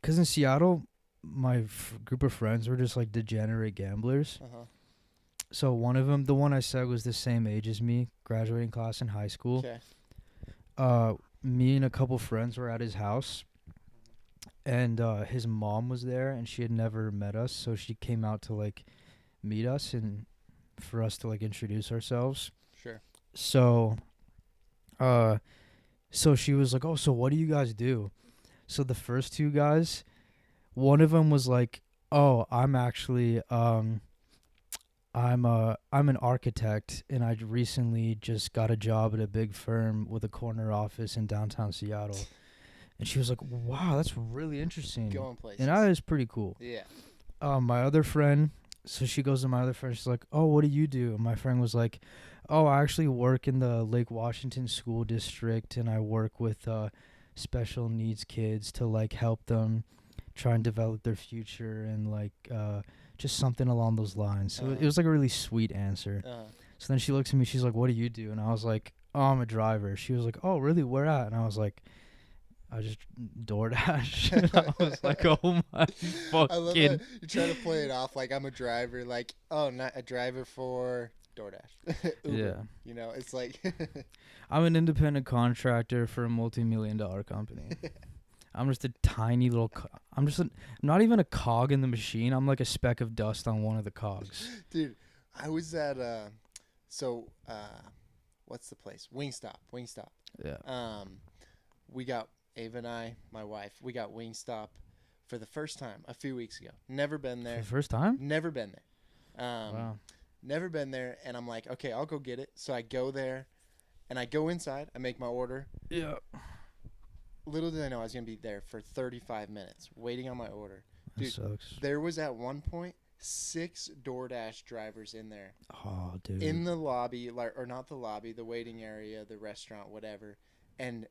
Because in Seattle, my group of friends were just like degenerate gamblers. So one of them, the one I said was the same age as me, graduating class in high school. Okay. Me and a couple friends were at his house, and his mom was there, and she had never met us, so she came out to like meet us and for us to like introduce ourselves. Sure. So, so she was like, "Oh, so what do you guys do?" So the first two guys, one of them was like, "Oh, I'm actually I'm an architect, and I recently just got a job at a big firm with a corner office in downtown Seattle." And she was like, "Wow, that's really interesting." Going places. And that is pretty cool. Yeah. My other friend, so she goes to my other friend. She's like, "Oh, what do you do?" And my friend was like, "Oh, I actually work in the Lake Washington School District, and I work with special needs kids to like help them try and develop their future and like just something along those lines." So it was like a really sweet answer. So then she looks at me. She's like, "What do you do?" And I was like, "Oh, I'm a driver." She was like, "Oh, really? Where at?" And I was like, "I just DoorDash." And I was like, "Oh my fucking!" I love that you try to play it off like I'm a driver, like, oh, not a driver for DoorDash. Uber, Yeah. you know, it's like I'm an independent contractor for a multi-million-dollar company. I'm just a tiny little. I'm not even a cog in the machine. I'm like a speck of dust on one of the cogs. Dude, I was at what's the place? Wingstop. Yeah. We got Ava and I, my wife, we got Wingstop for the first time a few weeks ago. Never been For there. the first time? Never been there. Wow. Never been there, and I'm like, okay, I'll go get it. So I go there, and I go inside. I make my order. Yeah. Little did I know I was gonna be there for 35 minutes waiting on my order. Dude, That sucks. there was at one point 6 DoorDash drivers in there. Oh, dude. In the lobby, or not the lobby, the waiting area, the restaurant, whatever, and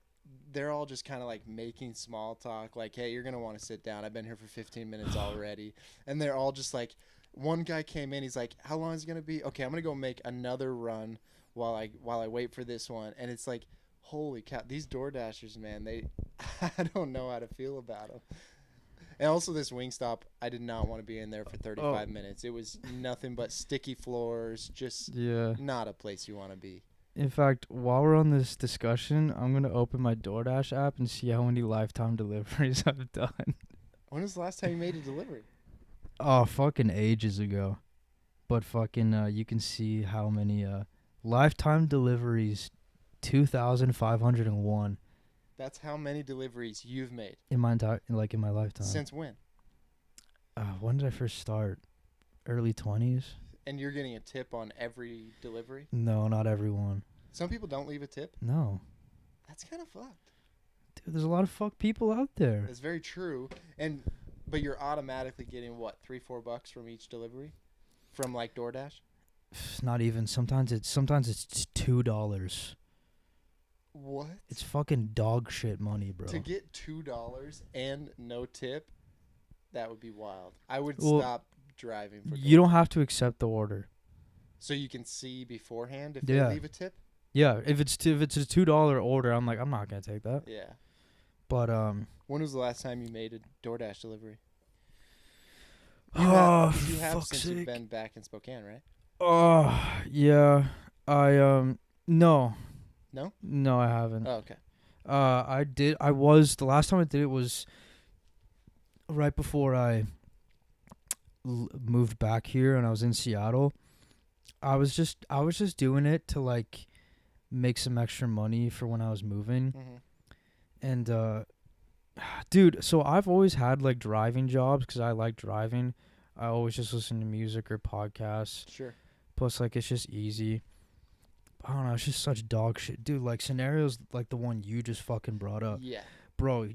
they're all just kind of like making small talk, like, "Hey, you're gonna want to sit down. I've been here for 15 minutes already," and they're all just like, one guy came in, he's like, "How long is it gonna be?" "Okay, I'm gonna go make another run while I wait for this one," and it's like, holy cow, these DoorDashers, man, they, I don't know how to feel about them. And also this Wingstop, I did not want to be in there for 35 minutes. It was nothing but sticky floors, just not a place you want to be. In fact, while we're on this discussion, I'm going to open my DoorDash app and see how many lifetime deliveries I've done. When was the last time you made a delivery? Oh, fucking ages ago. But fucking, you can see how many lifetime deliveries, 2,501. That's how many deliveries you've made. In my lifetime. Since when? When did I first start? Early 20s? And you're getting a tip on every delivery? No, not everyone. Some people don't leave a tip? No. That's kind of fucked. Dude, there's a lot of fuck people out there. That's very true. But you're automatically getting what, $3-4 from each delivery? From like DoorDash? Not even. Sometimes it's $2. What? It's fucking dog shit money, bro. To get $2 and no tip, that would be wild. I would stop driving for you don't have to accept the order. So you can see beforehand if they leave a tip? Yeah, if it's a $2 order, I'm like, I'm not gonna take that. Yeah. But when was the last time you made a DoorDash delivery? You have since you've been back in Spokane, right? Oh, yeah. No. No? No, I haven't. Oh, okay. The last time I did it was right before I moved back here, and I was in Seattle. I was just doing it to like make some extra money for when I was moving. Mm-hmm. And dude, so I've always had like driving jobs because I like driving. I always just listen to music or podcasts. Sure. Plus, like, it's just easy. I don't know, it's just such dog shit. Dude, like, scenarios like the one you just fucking brought up. Yeah. Bro,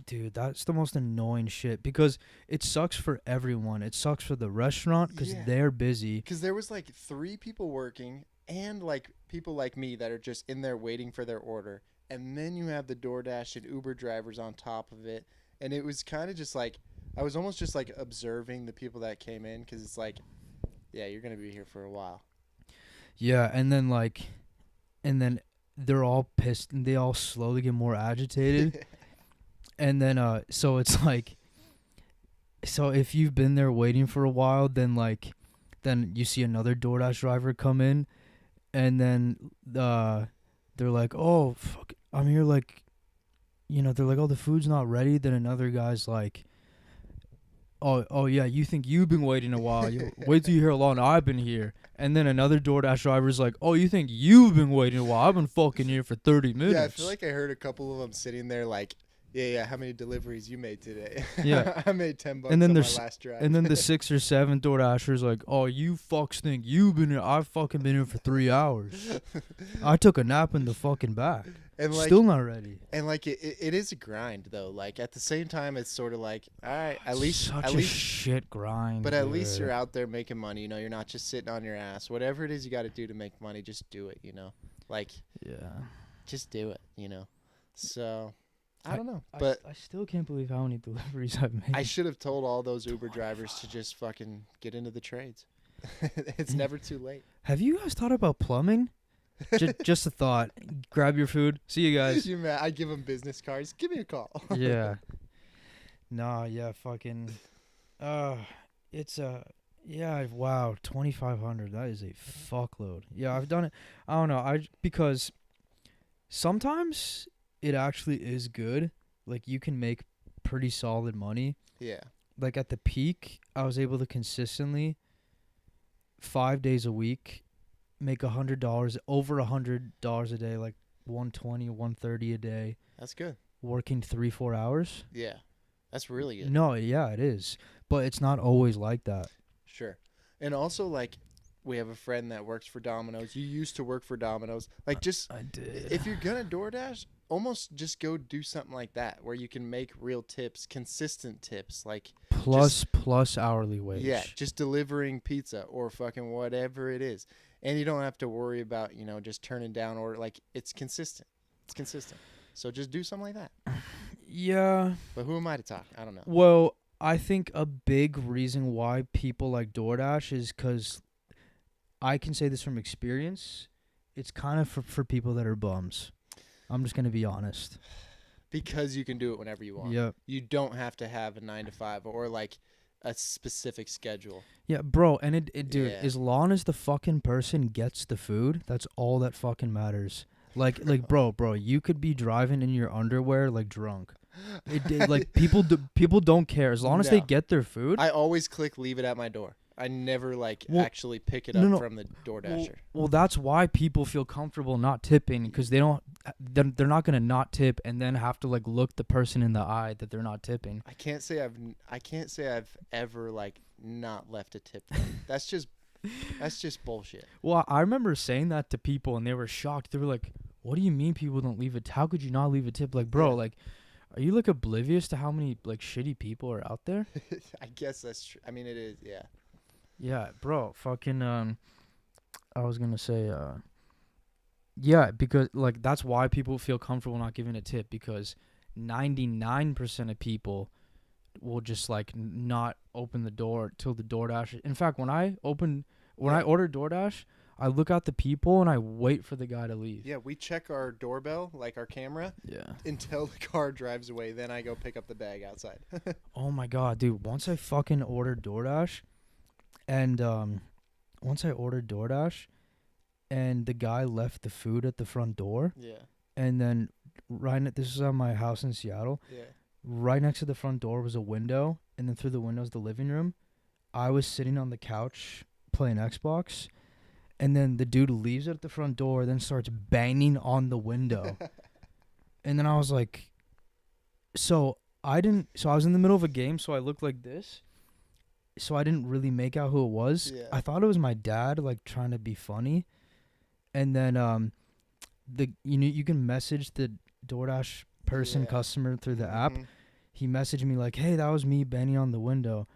dude, that's the most annoying shit because it sucks for everyone. It sucks for the restaurant because they're busy. Because there was, like, 3 people working and, like, people like me that are just in there waiting for their order. And then you have the DoorDash and Uber drivers on top of it. And it was kind of just, like, I was almost just, like, observing the people that came in because it's like, yeah, you're going to be here for a while. Yeah, and then they're all pissed and they all slowly get more agitated. And then so it's like So if you've been there waiting for a while, then you see another DoorDash driver come in, and then they're like, "Oh, fuck, I'm here." Like, they're like, "Oh, the food's not ready." Then another guy's like, "Oh yeah, you think you've been waiting a while? You wait till you hear how long I've been here." And then another DoorDash driver's like, "Oh, you think you've been waiting a while? I've been fucking here for 30 minutes." Yeah, I feel like I heard a couple of them sitting there like, yeah, how many deliveries you made today? Yeah. I made $10 And then on my there's last drive. and then the 6 or 7 DoorDashers like, "Oh, you fucks think you've been here? I've fucking been here for 3 hours. I took a nap in the fucking back. and like, Still not ready." and like it is a grind though. Like at the same time, it's sort of like, all right, at least, Such a shit grind. but at least dude. you're out there making money. You're not just sitting on your ass. Whatever it is you got to do to make money, just do it. Like Yeah. just do it. So I don't know, but I still can't believe how many deliveries I've made. I should have told all those Uber drivers to just fucking get into the trades. It's never too late. Have you guys thought about plumbing? Just a thought. Grab your food. See you guys. You mad? I give them business cards. Give me a call. Yeah. Nah, yeah, fucking it's yeah, wow, 2,500. That is a fuckload. Yeah, I've done it. I don't know. Because sometimes it actually is good. Like you can make pretty solid money. Yeah. Like at the peak, I was able to consistently 5 days a week make $100, over $100 a day, like 120, 130 a day, That's good. working 3-4 hours. Yeah. That's really good. No, yeah, it is, but it's not always like that. Sure. And also, like, we have a friend that works for Domino's. You used to work for Domino's. Like, just I did. if you're gonna DoorDash, almost just go do something like that where you can make real tips, consistent tips, like Plus hourly wage. yeah, just delivering pizza or fucking whatever it is, and you don't have to worry about just turning down or like it's consistent. It's consistent. So just do something like that. Yeah. But who am I to talk? I don't know. Well, I think a big reason why people like DoorDash is because I can say this from experience. It's kind of for people that are bums. I'm just gonna be honest. Because you can do it whenever you want. Yeah. You don't have to have a 9 to 5 or like a specific schedule. Yeah, bro, and it dude, Yeah. as long as the fucking person gets the food, that's all that fucking matters. Like bro, you could be driving in your underwear like drunk. Like people don't care as long as they No. get their food. I always click leave it at my door. I never Well, actually pick it no, up from the well, DoorDasher. well, that's why people feel comfortable not tipping because they're not gonna not tip and then have to like look the person in the eye that they're not tipping. I can't say I've ever like not left a tip. That's just bullshit. Well, I remember saying that to people and they were shocked. They were like, "What do you mean people don't leave a tip? How could you not leave a tip?" Like, bro, Yeah. like, are you like oblivious to how many like shitty people are out there? I guess that's true. I mean, it is. Yeah. Yeah, bro, fucking I was gonna say yeah, because like that's why people feel comfortable not giving a tip because 99% of people will just like not open the door till the DoorDash. In fact, when I order DoorDash, I look out the people and I wait for the guy to leave. Yeah. We check our doorbell, like our camera, Yeah. until the car drives away. Then I go pick up the bag outside. Oh my god, dude, once I fucking ordered DoorDash and the guy left the food at the front door. Yeah. And then this is at my house in Seattle. Yeah. Right next to the front door was a window, and then through the window is the living room. I was sitting on the couch playing Xbox, and then the dude leaves it at the front door, then starts banging on the window. And then I was like, so I was in the middle of a game, so I looked like this. So I didn't really make out who it was. Yeah. I thought it was my dad, like trying to be funny. And then you can message the DoorDash person Yeah. customer through the app. Mhm. He messaged me like, "Hey, that was me banging on the window."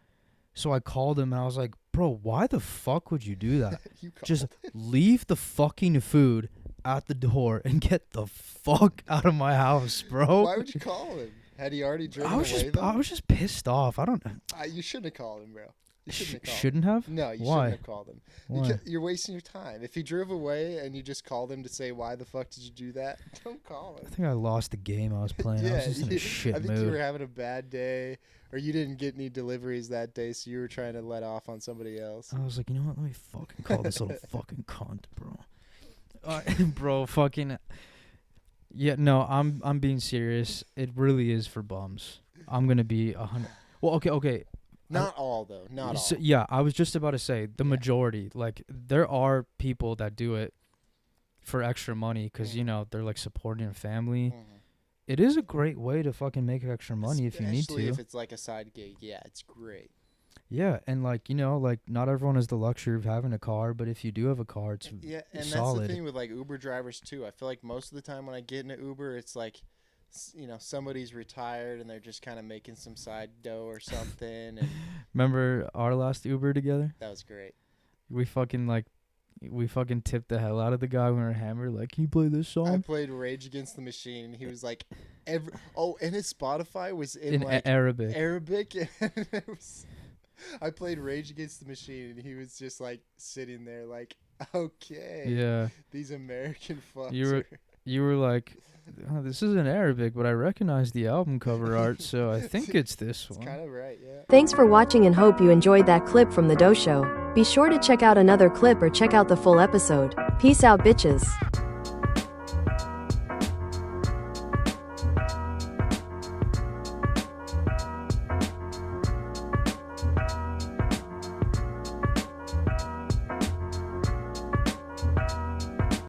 So I called him and I was like, "Bro, why the fuck would you do that? You called Just it. leave the fucking food at the door and get the fuck out of my house, bro." Why would you call him? Had he already driven I was away? just pissed off. I don't know. You shouldn't have called him, bro. You shouldn't have called Shouldn't have? him. No, you Why? shouldn't have called him. Why? You're wasting your time. If he drove away and you just called him to say, why the fuck did you do that? Don't call him. I think I lost the game I was playing. I was just in a shit I think you were mood. having a bad day, or you didn't get any deliveries that day, so you were trying to let off on somebody else. I was like, you know what? Let me fucking call this little fucking cunt, bro. Bro, fucking. Yeah, no, I'm being serious. It really is for bums. I'm gonna be 100. Well, okay. Not all though. Not all. Yeah, I was just about to say the Yeah. majority. Like, there are people that do it for extra money because Mhm. they're like supporting a family. Mhm. It is a great way to fucking make extra money if you need Especially to. if it's like a side gig. Yeah, it's great. Yeah, and like not everyone has the luxury of having a car, but if you do have a car, it's Yeah, and solid. that's the thing with like Uber drivers too. I feel like most of the time when I get in an Uber, it's like, somebody's retired and they're just kind of making some side dough or something, and Remember our last Uber together? that was great. We fucking tipped the hell out of the guy when we were hammered. Like, can you play this I song played Rage Against the Machine, and he was like, and his Spotify was in in like Arabic? Arabic, and it was. I played Rage Against the Machine, and he was just like sitting there, like, okay, Yeah, these American fucks. You were- you were like, oh, this isn't Arabic, but I recognize the album cover art, so I think it's this It's one. kind of right, yeah. Thanks for watching and hope you enjoyed that clip from The Doe Show. Be sure to check out another clip or check out the full episode. Peace out, bitches.